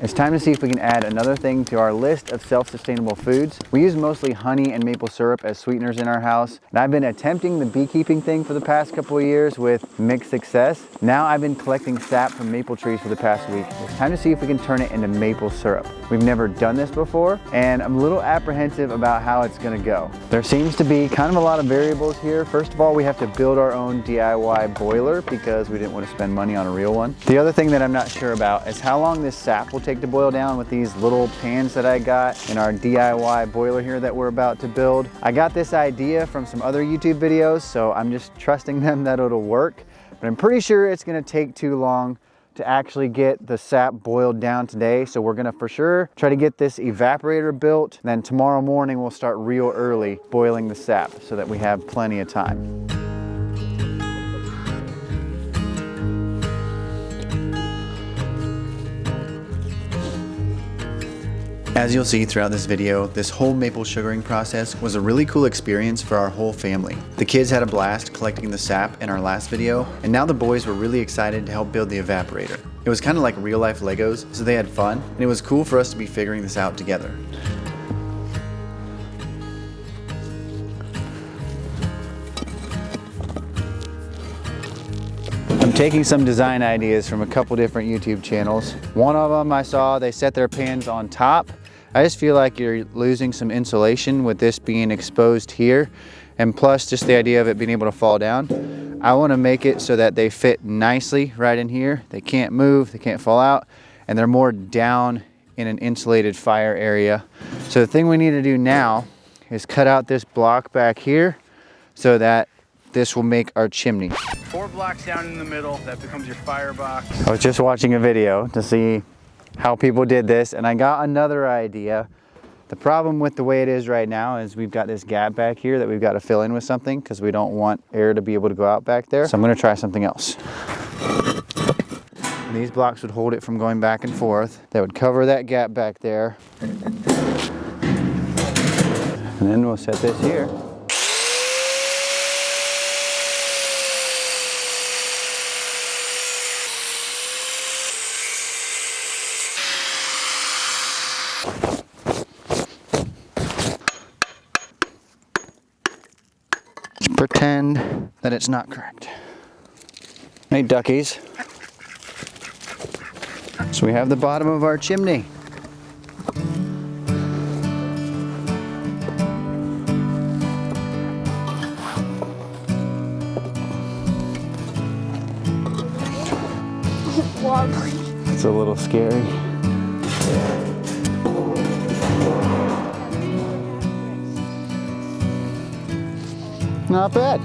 It's time to see if we can add another thing to our list of self-sustainable foods. We use mostly honey and maple syrup as sweeteners in our house, and I've been attempting the beekeeping thing for the past couple of years with mixed success. Now I've been collecting sap from maple trees for the past week. It's time to see if we can turn it into maple syrup. We've never done this before, and I'm a little apprehensive about how it's gonna go. There seems to be kind of a lot of variables here. First of all, we have to build our own DIY boiler because we didn't want to spend money on a real one. The other thing that I'm not sure about is how long this sap will take to boil down with these little pans that I got in our DIY boiler here that we're about to build. I got this idea from some other YouTube videos, so I'm just trusting them that it'll work, but I'm pretty sure it's gonna take too long to actually get the sap boiled down today. So we're gonna for sure try to get this evaporator built. Then tomorrow morning we'll start real early boiling the sap so that we have plenty of time. As you'll see throughout this video, this whole maple sugaring process was a really cool experience for our whole family. The kids had a blast collecting the sap in our last video, and now the boys were really excited to help build the evaporator. It was kind of like real life Legos, so they had fun, and it was cool for us to be figuring this out together. I'm taking some design ideas from a couple different YouTube channels. One of them I saw, they set their pans on top. I just feel like you're losing some insulation with this being exposed here, and plus just the idea of it being able to fall down. I want to make it so that they fit nicely right in here. They can't move, they can't fall out, and they're more down in an insulated fire area. So the thing we need to do now is cut out this block back here so that this will make our chimney. 4 blocks down in the middle, that becomes your firebox. I was just watching a video to see how people did this, and I got another idea. The problem with the way it is right now is we've got this gap back here that we've got to fill in with something because we don't want air to be able to go out back there. So I'm going to try something else. And these blocks would hold it from going back and forth. That would cover that gap back there. And then we'll set this here. Pretend that it's not correct. Hey duckies. So we have the bottom of our chimney. It's a little scary. Not bad.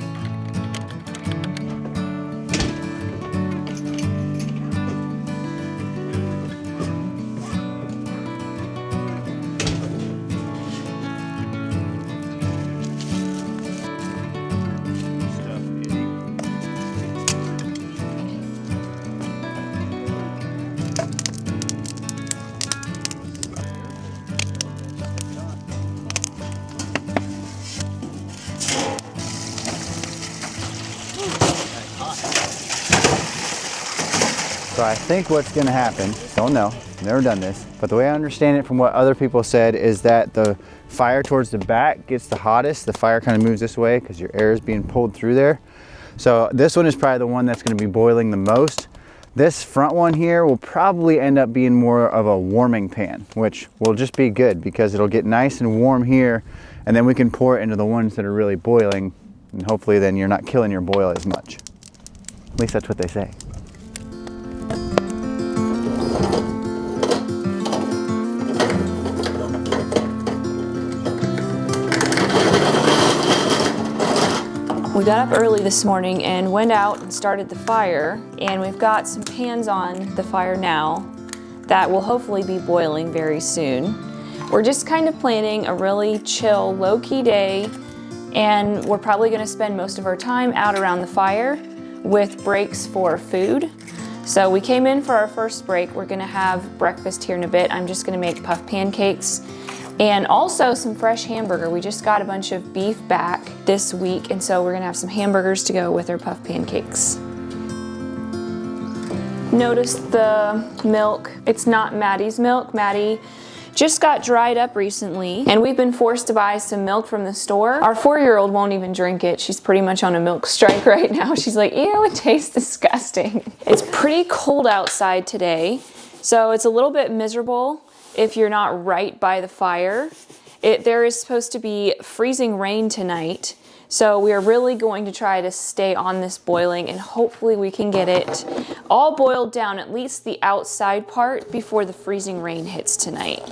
So I think what's gonna happen, don't know, never done this, but the way I understand it from what other people said is that the fire towards the back gets the hottest. The fire kind of moves this way because your air is being pulled through there. So this one is probably the one that's gonna be boiling the most. This front one here will probably end up being more of a warming pan, which will just be good because it'll get nice and warm here, and then we can pour it into the ones that are really boiling, and hopefully then you're not killing your boil as much. At least that's what they say. We got up early this morning and went out and started the fire, and we've got some pans on the fire now that will hopefully be boiling very soon. We're just kind of planning a really chill, low-key day, and we're probably going to spend most of our time out around the fire with breaks for food. So we came in for our first break. We're going to have breakfast here in a bit. I'm just going to make puff pancakes and also some fresh hamburger. We just got a bunch of beef back this week, and so we're gonna have some hamburgers to go with our puff pancakes. Notice the milk. It's not Maddie's milk. Maddie just got dried up recently, and we've been forced to buy some milk from the store. Our 4-year-old won't even drink it. She's pretty much on a milk strike right now. She's like, ew, it tastes disgusting. It's pretty cold outside today, so it's a little bit miserable if you're not right by the fire. There is supposed to be freezing rain tonight, so we are really going to try to stay on this boiling, and hopefully we can get it all boiled down, at least the outside part, before the freezing rain hits tonight.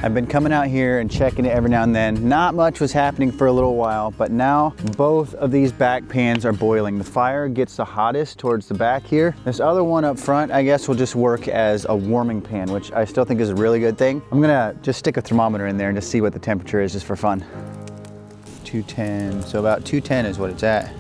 I've been coming out here and checking it every now and then. Not much was happening for a little while, but now both of these back pans are boiling. The fire gets the hottest towards the back here. This other one up front, I guess, will just work as a warming pan, which I still think is a really good thing. I'm gonna just stick a thermometer in there and just see what the temperature is just for fun. 210, so about 210 is what it's at.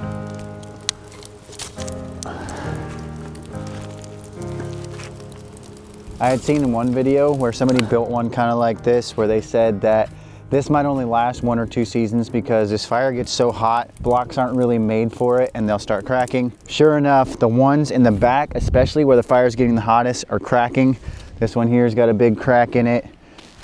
I had seen in one video where somebody built one kind of like this, where they said that this might only last 1 or 2 seasons because this fire gets so hot, blocks aren't really made for it and they'll start cracking. Sure enough, the ones in the back, especially where the fire is getting the hottest, are cracking. This one here has got a big crack in it,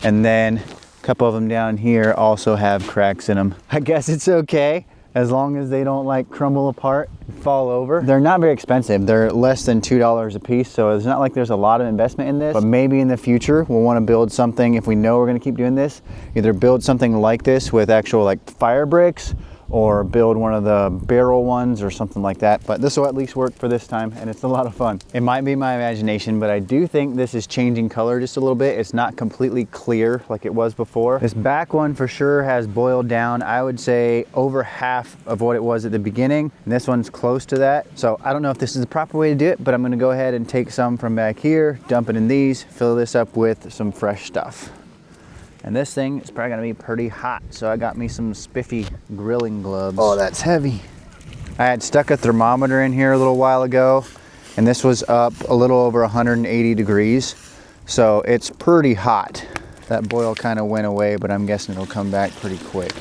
and then a couple of them down here also have cracks in them. I guess it's okay, as long as they don't like crumble apart and fall over. They're not very expensive. They're less than $2 a piece, so it's not like there's a lot of investment in this, but maybe in the future we'll want to build something, if we know we're going to keep doing this, either build something like this with actual like fire bricks, or build one of the barrel ones or something like that. But this will at least work for this time, and it's a lot of fun. It might be my imagination, but I do think this is changing color just a little bit. It's not completely clear like it was before. This back one for sure has boiled down, I would say, over half of what it was at the beginning, and this one's close to that. So I don't know if this is the proper way to do it, but I'm gonna go ahead and take some from back here, dump it in these, fill this up with some fresh stuff. And this thing is probably gonna be pretty hot, so I got me some spiffy grilling gloves. Oh, that's heavy. I had stuck a thermometer in here a little while ago, and this was up a little over 180 degrees, so it's pretty hot. That boil kind of went away, but I'm guessing it'll come back pretty quick.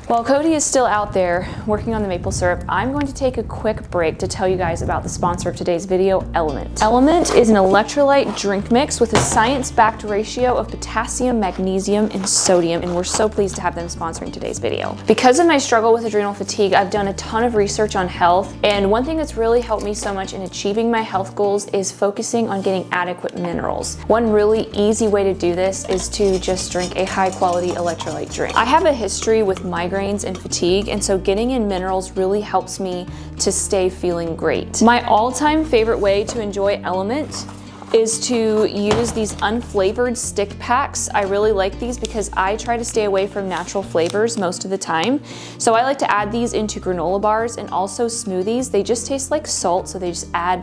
While Cody is still out there working on the maple syrup, I'm going to take a quick break to tell you guys about the sponsor of today's video, Element. Element is an electrolyte drink mix with a science-backed ratio of potassium, magnesium, and sodium, and we're so pleased to have them sponsoring today's video. Because of my struggle with adrenal fatigue, I've done a ton of research on health, and one thing that's really helped me so much in achieving my health goals is focusing on getting adequate minerals. One really easy way to do this is to just drink a high-quality electrolyte drink. I have a history with migraines and fatigue, and so getting in minerals really helps me to stay feeling great. My all-time favorite way to enjoy Element is to use these unflavored stick packs. I really like these because I try to stay away from natural flavors most of the time. So I like to add these into granola bars and also smoothies. They just taste like salt, so they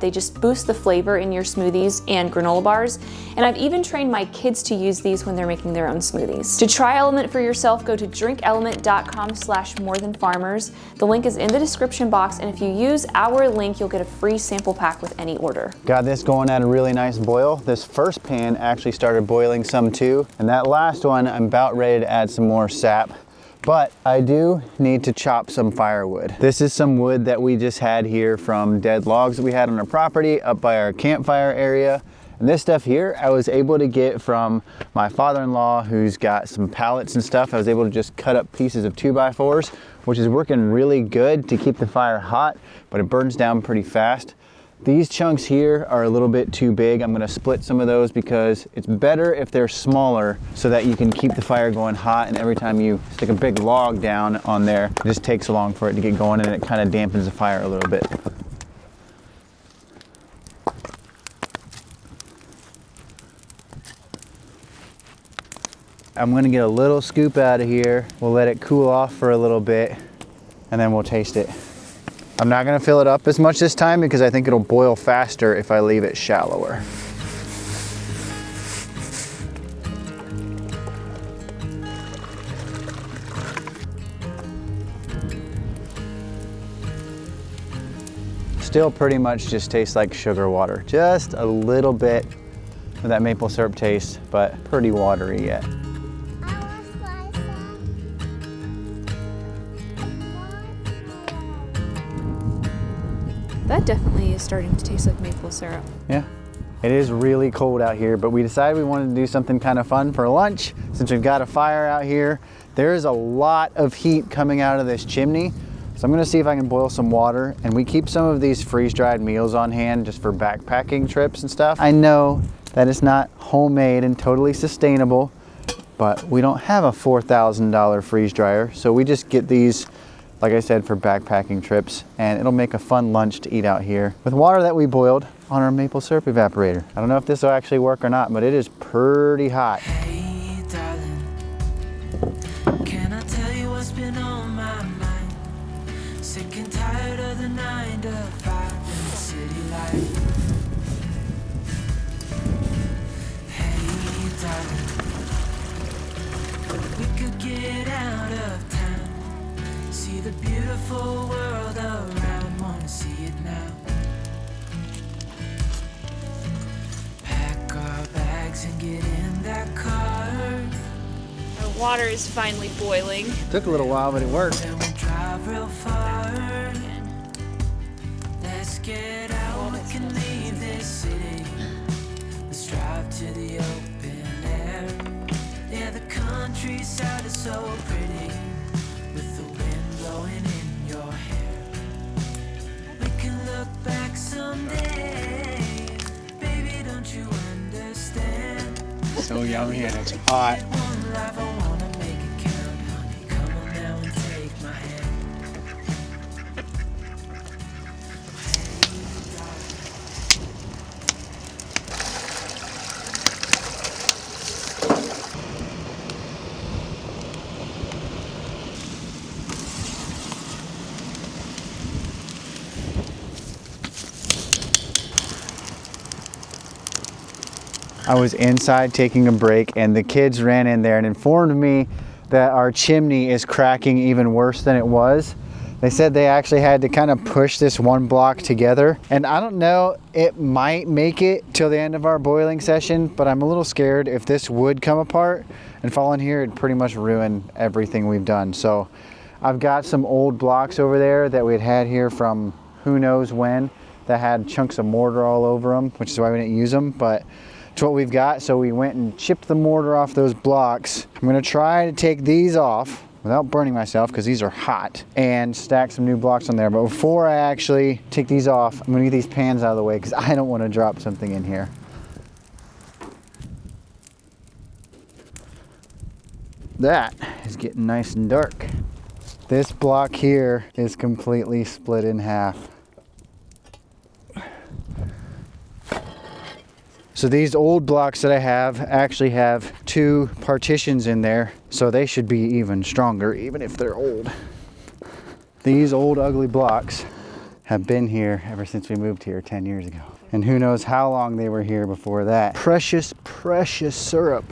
just boost the flavor in your smoothies and granola bars. And I've even trained my kids to use these when they're making their own smoothies. To try Element for yourself, go to drinkelement.com/morethanfarmers. The link is in the description box, and if you use our link, you'll get a free sample pack with any order. Got this going at a really nice boil. This first pan actually started boiling some too, and that last one I'm about ready to add some more sap, but I do need to chop some firewood. This is some wood that we just had here from dead logs that we had on our property up by our campfire area. And this stuff here I was able to get from my father-in-law, who's got some pallets and stuff. I was able to just cut up pieces of 2x4s, which is working really good to keep the fire hot, but it burns down pretty fast. These chunks here are a little bit too big. I'm gonna split some of those because it's better if they're smaller so that you can keep the fire going hot, and every time you stick a big log down on there, it just takes so long for it to get going, and it kind of dampens the fire a little bit. I'm gonna get a little scoop out of here. We'll let it cool off for a little bit, and then we'll taste it. I'm not gonna fill it up as much this time because I think it'll boil faster if I leave it shallower. Still pretty much just tastes like sugar water. Just a little bit of that maple syrup taste, but pretty watery yet. That definitely is starting to taste like maple syrup. Yeah, it is really cold out here, but we decided we wanted to do something kind of fun for lunch. Since we've got a fire out here, there's a lot of heat coming out of this chimney. So I'm gonna see if I can boil some water, and we keep some of these freeze-dried meals on hand just for backpacking trips and stuff. I know that it's not homemade and totally sustainable, but we don't have a $4,000 freeze dryer, so we just get these, like I said, for backpacking trips, and it'll make a fun lunch to eat out here with water that we boiled on our maple syrup evaporator. I don't know if this will actually work or not, but it is pretty hot. Hey, darling, can I tell you what's been on my mind? Sick and tired of the 9 to 5 in the city life. Hey, darling, we could get out of town, see the beautiful world around, wanna see it now. Pack our bags and get in that car. Our water is finally boiling. Took a little while, but it worked. And we drive real far. Let's get out, we can leave this city. Let's drive to the open air. Yeah, the countryside is so pretty, with the wind blowing in your hair. We can look back someday, baby, don't you understand? So yummy and it's hot. One life, I wanna make it count, honey. Come on now and take my hand. I was inside taking a break, and the kids ran in there and informed me that our chimney is cracking even worse than it was. They said they actually had to kind of push this one block together, and I don't know, it might make it till the end of our boiling session, but I'm a little scared if this would come apart and fall in here, it'd pretty much ruin everything we've done. So I've got some old blocks over there that we'd had here from who knows when that had chunks of mortar all over them, which is why we didn't use them, but it's what we've got. So we went and chipped the mortar off those blocks. I'm gonna try to take these off without burning myself because these are hot, and stack some new blocks on there. But before I actually take these off, I'm gonna get these pans out of the way because I don't want to drop something in here. That is getting nice and dark. This block here is completely split in half. So these old blocks that I have actually have 2 partitions in there, so they should be even stronger, even if they're old. These old ugly blocks have been here ever since we moved here 10 years ago. And who knows how long they were here before that. Precious, precious syrup.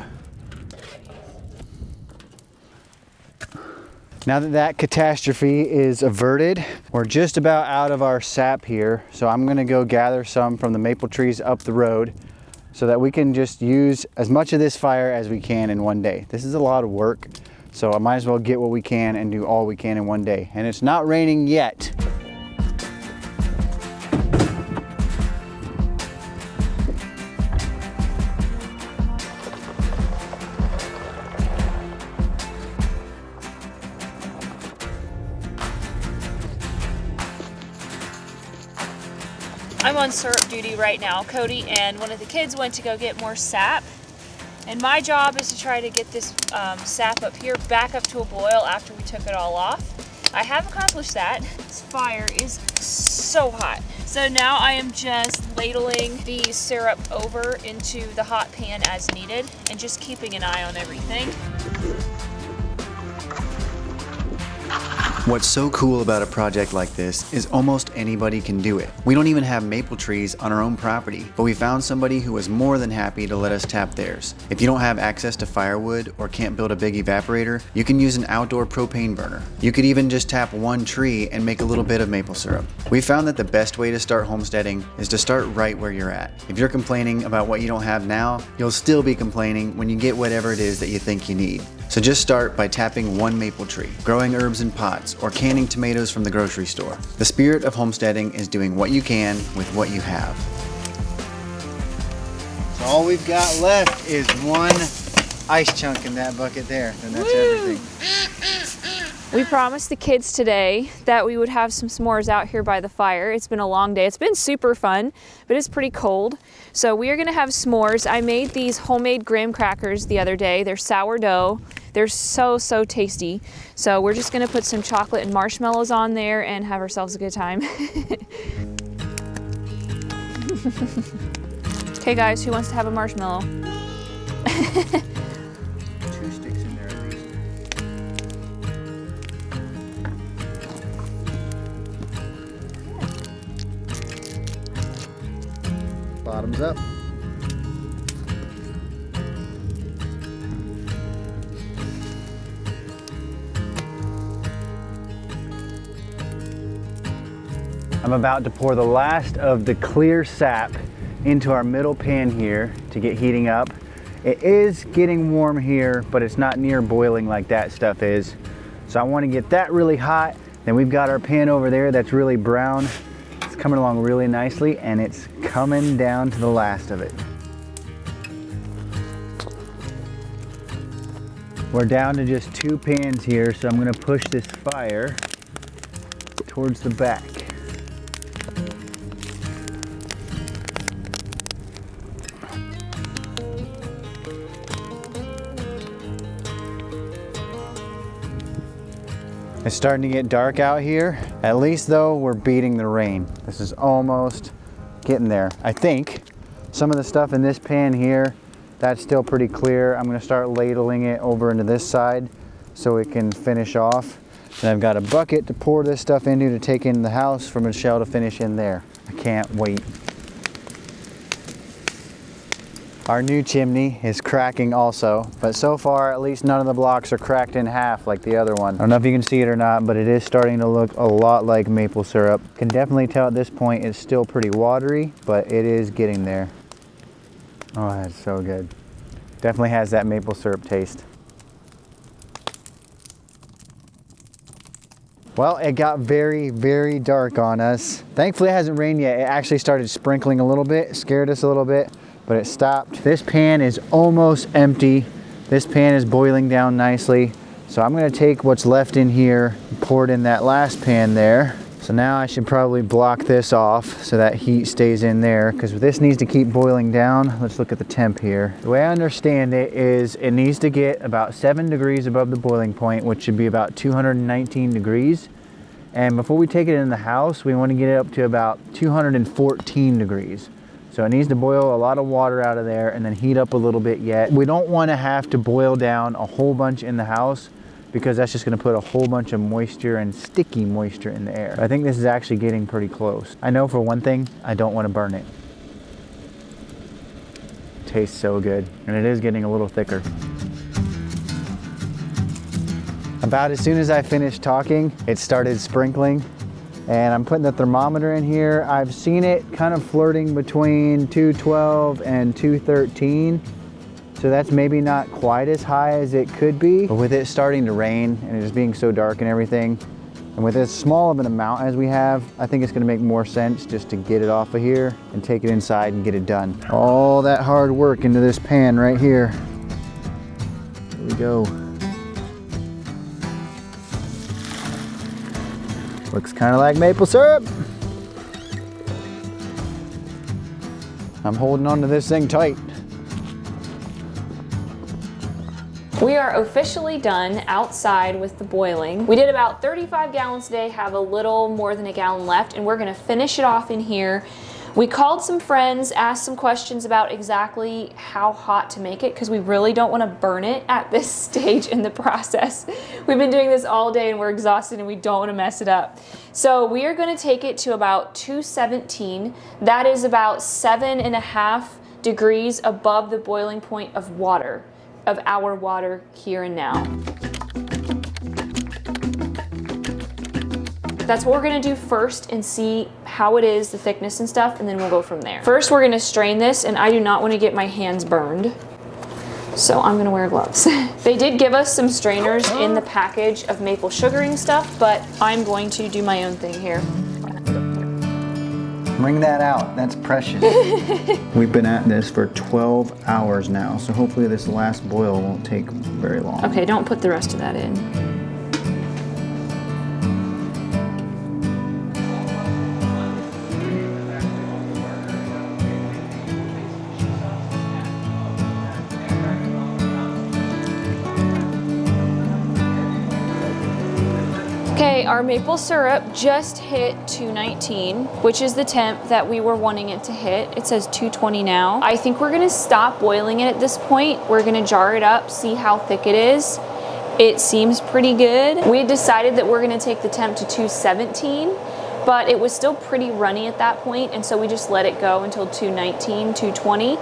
Now that that catastrophe is averted, we're just about out of our sap here. So I'm gonna go gather some from the maple trees up the road so that we can just use as much of this fire as we can in one day. This is a lot of work, so I might as well get what we can and do all we can in one day. And it's not raining yet. I'm on syrup duty right now, Cody and one of the kids went to go get more sap. And my job is to try to get this sap up here back up to a boil after we took it all off. I have accomplished that. This fire is so hot. So now I am just ladling the syrup over into the hot pan as needed and just keeping an eye on everything. What's so cool about a project like this is almost anybody can do it. We don't even have maple trees on our own property, but we found somebody who was more than happy to let us tap theirs. If you don't have access to firewood or can't build a big evaporator, you can use an outdoor propane burner. You could even just tap one tree and make a little bit of maple syrup. We found that the best way to start homesteading is to start right where you're at. If you're complaining about what you don't have now, you'll still be complaining when you get whatever it is that you think you need. So just start by tapping one maple tree, growing herbs in pots, or canning tomatoes from the grocery store. The spirit of homesteading is doing what you can with what you have. So all we've got left is one ice chunk in that bucket there, and that's everything. We promised the kids today that we would have some s'mores out here by the fire. It's been a long day. It's been super fun, but it's pretty cold. So we are gonna have s'mores. I made these homemade graham crackers the other day. They're sourdough. They're so, so tasty. So we're just gonna put some chocolate and marshmallows on there and have ourselves a good time. Okay guys, who wants to have a marshmallow? 2 sticks in there at least. Bottoms up. I'm about to pour the last of the clear sap into our middle pan here to get heating up. It is getting warm here, but it's not near boiling like that stuff is. So I want to get that really hot. Then we've got our pan over there that's really brown. It's coming along really nicely and it's coming down to the last of it. We're down to just 2 pans here, so I'm going to push this fire towards the back. It's starting to get dark out here. At least though, we're beating the rain. This is almost getting there. I think some of the stuff in this pan here, that's still pretty clear. I'm gonna start ladling it over into this side so it can finish off. And I've got a bucket to pour this stuff into to take into the house for Michelle to finish in there. I can't wait. Our new chimney is cracking also, but so far at least none of the blocks are cracked in half like the other one. I don't know if you can see it or not, but it is starting to look a lot like maple syrup. Can definitely tell at this point it's still pretty watery, but it is getting there. Oh, that's so good. Definitely has that maple syrup taste. Well, it got very, very dark on us. Thankfully it hasn't rained yet. It actually started sprinkling a little bit, scared us a little bit, but it stopped. This pan is almost empty. This pan is boiling down nicely. So I'm gonna take what's left in here, pour it in that last pan there. So now I should probably block this off so that heat stays in there, because this needs to keep boiling down. Let's look at the temp here. The way I understand it is it needs to get about 7 degrees above the boiling point, which should be about 219 degrees. And before we take it in the house, we want to get it up to about 214 degrees. So it needs to boil a lot of water out of there and then heat up a little bit yet. We don't want to have to boil down a whole bunch in the house, because that's just going to put a whole bunch of moisture and sticky moisture in the air. I think this is actually getting pretty close. I know for one thing, I don't want to burn it. Tastes so good, and it is getting a little thicker. About as soon as I finished talking, it started sprinkling, and I'm putting the thermometer in here. I've seen it kind of flirting between 212 and 213. So that's maybe not quite as high as it could be, but with it starting to rain and it just being so dark and everything, and with as small of an amount as we have, I think it's gonna make more sense just to get it off of here and take it inside and get it done. All that hard work into this pan right here. Here we go. Looks kind of like maple syrup. I'm holding on to this thing tight. We are officially done outside with the boiling. We did about 35 gallons today, have a little more than a gallon left, and we're gonna finish it off in here. We called some friends, asked some questions about exactly how hot to make it, because we really don't want to burn it at this stage in the process. We've been doing this all day and we're exhausted and we don't want to mess it up. So we are going to take it to about 217. That is about 7.5 degrees above the boiling point of water, of our water here and now. That's what we're gonna do first and see how it is, the thickness and stuff, and then we'll go from there. First, we're gonna strain this, and I do not wanna get my hands burned, so I'm gonna wear gloves. They did give us some strainers in the package of maple sugaring stuff, but I'm going to do my own thing here. Bring that out, that's precious. We've been at this for 12 hours now, so hopefully this last boil won't take very long. Okay, don't put the rest of that in. Okay, our maple syrup just hit 219, which is the temp that we were wanting it to hit. It says 220 now. I think we're gonna stop boiling it at this point. We're gonna jar it up, see how thick it is. It seems pretty good. We had decided that we're gonna take the temp to 217, but it was still pretty runny at that point, and so we just let it go until 219, 220.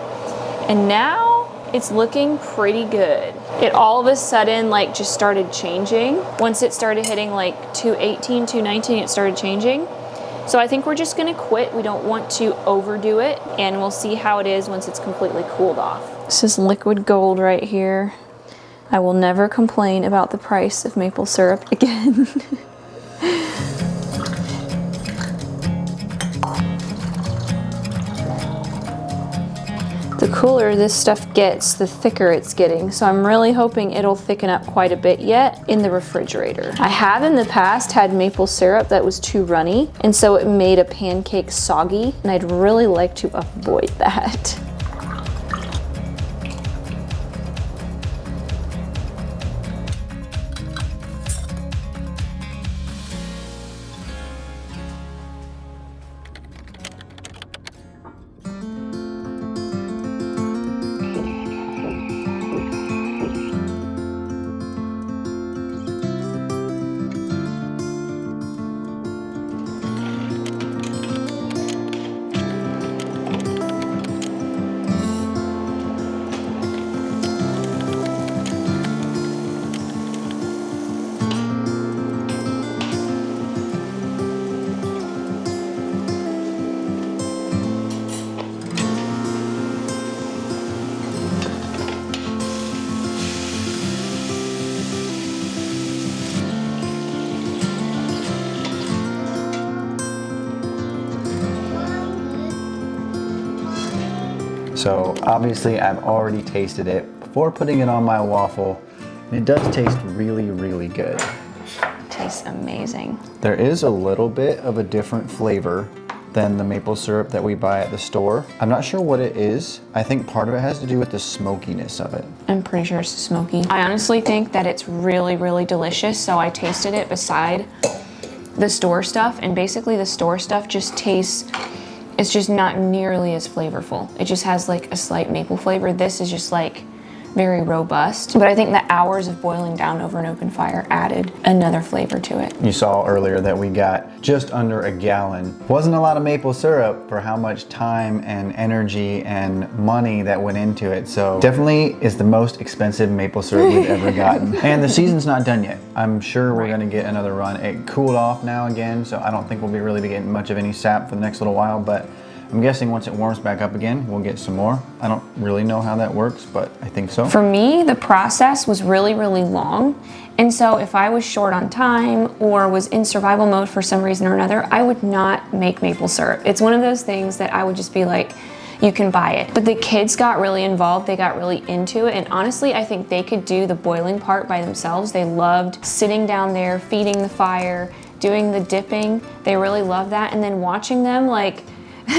And now it's looking pretty good. It all of a sudden like just started changing. Once it started hitting like 218, 219, it started changing. So I think we're just gonna quit. We don't want to overdo it, and we'll see how it is once it's completely cooled off. This is liquid gold right here. I will never complain about the price of maple syrup again. The cooler this stuff gets, the thicker it's getting. So I'm really hoping it'll thicken up quite a bit yet in the refrigerator. I have in the past had maple syrup that was too runny, and so it made a pancake soggy, and I'd really like to avoid that. So obviously I've already tasted it before putting it on my waffle, and it does taste really, really good. Tastes amazing. There is a little bit of a different flavor than the maple syrup that we buy at the store. I'm not sure what it is. I think part of it has to do with the smokiness of it. I'm pretty sure it's smoky. I honestly think that it's really, really delicious, so I tasted it beside the store stuff, and basically the store stuff just tastes, it's just not nearly as flavorful. It just has like a slight maple flavor. This is just like very robust, but I think the hours of boiling down over an open fire added another flavor to it. You saw earlier that we got just under a gallon. Wasn't a lot of maple syrup for how much time and energy and money that went into it. So definitely is the most expensive maple syrup we've ever gotten. And the season's not done yet. I'm sure we're gonna get another run. It cooled off now again, so I don't think we'll be really getting much of any sap for the next little while, but I'm guessing once it warms back up again, we'll get some more. I don't really know how that works, but I think so. For me, the process was really, really long. And so if I was short on time or was in survival mode for some reason or another, I would not make maple syrup. It's one of those things that I would just be like, you can buy it. But the kids got really involved, they got really into it, and honestly, I think they could do the boiling part by themselves. They loved sitting down there, feeding the fire, doing the dipping. They really loved that. And then watching them like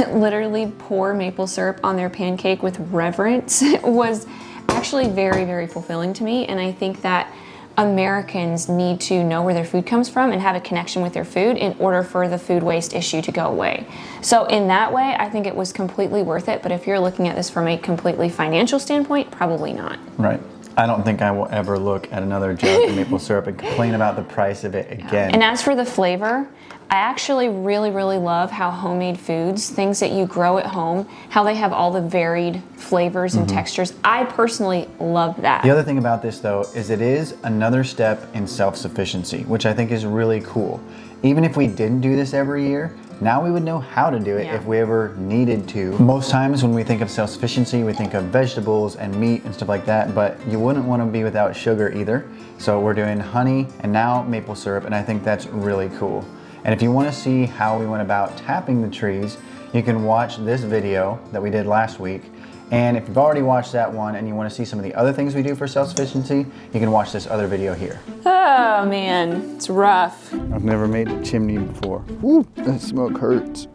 literally pour maple syrup on their pancake with reverence was actually very, very fulfilling to me. And I think that Americans need to know where their food comes from and have a connection with their food in order for the food waste issue to go away. So in that way, I think it was completely worth it. But if you're looking at this from a completely financial standpoint, probably not. Right. I don't think I will ever look at another jug of maple syrup and complain about the price of it again. And as for the flavor, I actually really, really love how homemade foods, things that you grow at home, how they have all the varied flavors and textures. I personally love that. The other thing about this though is it is another step in self-sufficiency, which I think is really cool. Even if we didn't do this every year, now we would know how to do it if we ever needed to. Most times when we think of self-sufficiency, we think of vegetables and meat and stuff like that, but you wouldn't want to be without sugar either. So we're doing honey and now maple syrup, and I think that's really cool. And if you want to see how we went about tapping the trees, you can watch this video that we did last week. And if you've already watched that one and you want to see some of the other things we do for self-sufficiency, you can watch this other video here. Oh man, it's rough. I've never made a chimney before. Woo, that smoke hurts.